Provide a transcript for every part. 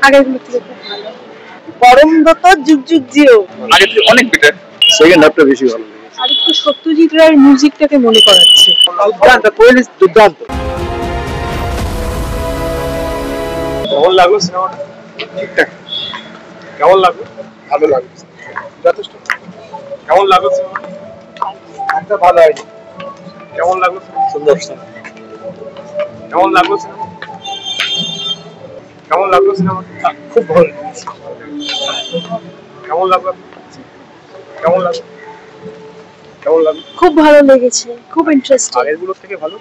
আগেরগুলো থেকে খুব ভালো। পরমব্রত যুগ যুগ জিও আগে থেকে অনেক বেটার। সেকেন্ড হাফটা বেশি ভালো লেগেছে। আর একটু সত্যজিৎ রায়ের মিউজিকটাকে মনে করাচ্ছে। দুর্দান্ত, কোয়েল দুর্দান্ত। কেমন লাগলো সিনেমাটা? ঠিকঠাক। কেমন লাগলো? ভালো লাগলো, যথেষ্ট। কেমন লাগলো সিনেমাটা? একটা ভালো হয়নি। কেমন লাগলো? সুন্দর। কেমন লাগলো সিনেমা? কেমন লাগলো সিনেমাটা? খুব ভালো। কেমন লাগলো? কেমন লাগলো? কেমন লাগলো? খুব ভালো লেগেছে, খুব ইন্টারেস্টিং। আগেরগুলোর থেকে ভালো?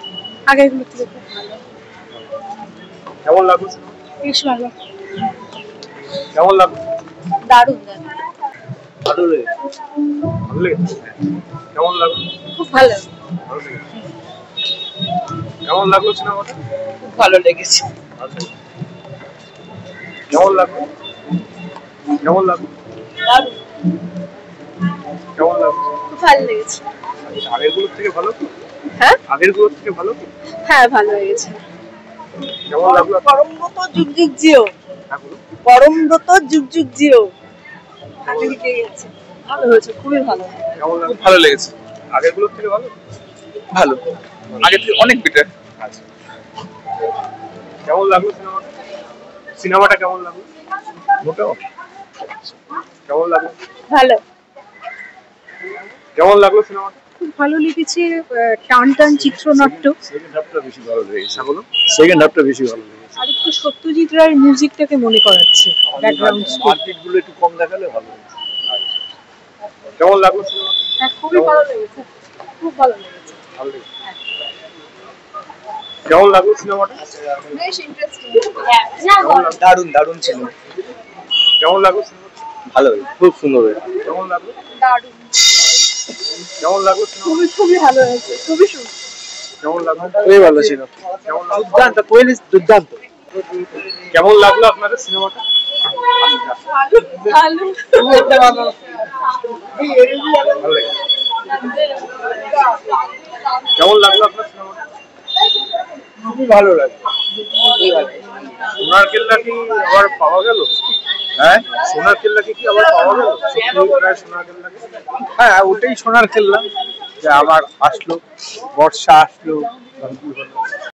আগেরগুলো থেকে খুব ভালো। কেমন লাগলো সিনেমা? বেশ ভালো। কেমন লাগলো? দারুণ। ভালো লেগেছে। ভালো লেগেছে। কেমন লাগলো? খুব ভালো। ভালো লেগেছে। কেমন লাগলো সিনেমাটা? খুব ভালো লেগেছে। কেমন লাগলো? কেমন লাগলো? দারুণ। কেমন লাগলো? খুব ভালো লেগেছে। আগেরগুলোর থেকে ভালো তো? হ্যাঁ আগেরগুলোর থেকে ভালো তো? হ্যাঁ, ভালো লেগেছে। কেমন লাগলো? পরমব্রত যুগ যুগ জিও পরমব্রত যুগ যুগ জিও ভালো হয়েছে, খুবই ভালো। কেমন লাগলো? ভালো লেগেছে। আগেরগুলোর থেকে ভালো? ভালো। আগের থেকে অনেক বেটার। আচ্ছা। কেমন লাগলো সিনেমাটা? সিনেমাটা কেমন লাগলো? মোটামুটি। কেমন লাগলো? ভালো। কেমন লাগলো সিনেমাটা? খুব ভালো লেগেছে। টান টান চিত্রনাট্য। সেকেন্ড হাফটা বেশি ভালো লেগেছে। সেকেন্ড হাফটা বেশি ভালো লেগেছে। আর একটু সত্যজিৎ রায়ের মিউজিকটাকে মনে করাচ্ছে। Background score. মার্কেট গুলো একটু কম দেখালে ভালো হতো। কেমন লাগলো সিনেমাটা? হ্যাঁ, খুবই ভালো লেগেছে, খুব ভালো লেগেছে। ভালো লেগেছে। কেমন লাগলো সিনেমাটা? বেশ ইন্টারেস্টিং। দারুণ দারুণ ছিল। কেমন লাগলো সিনেমাটা? ভালো, খুব সুন্দর হয়েছে। কেমন লাগলো? দারুণ। কেমন লাগলো সিনেমাটা? খুবই ভালো হয়েছে, খুবই সুন্দর। কেমন লাগলো? খুবই ভালো ছিল। কেমন লাগলো? দুর্দান্ত, কোয়েল দুর্দান্ত। কেমন লাগলো আপনাদের সিনেমাটা? ভালো। ভালো লেগেছে। কেমন লাগলো আপনার সিনেমাটা? খুবই ভালো লাগলো। সোনার কেল্লা কি আবার পাওয়া গেল? হ্যাঁ, সোনার কেল্লা কি আবার পাওয়া গেল? সোনার কেল্লা, হ্যাঁ ওটাই সোনার কেল্লা যে আবার আসলো, বর্ষা আসলো।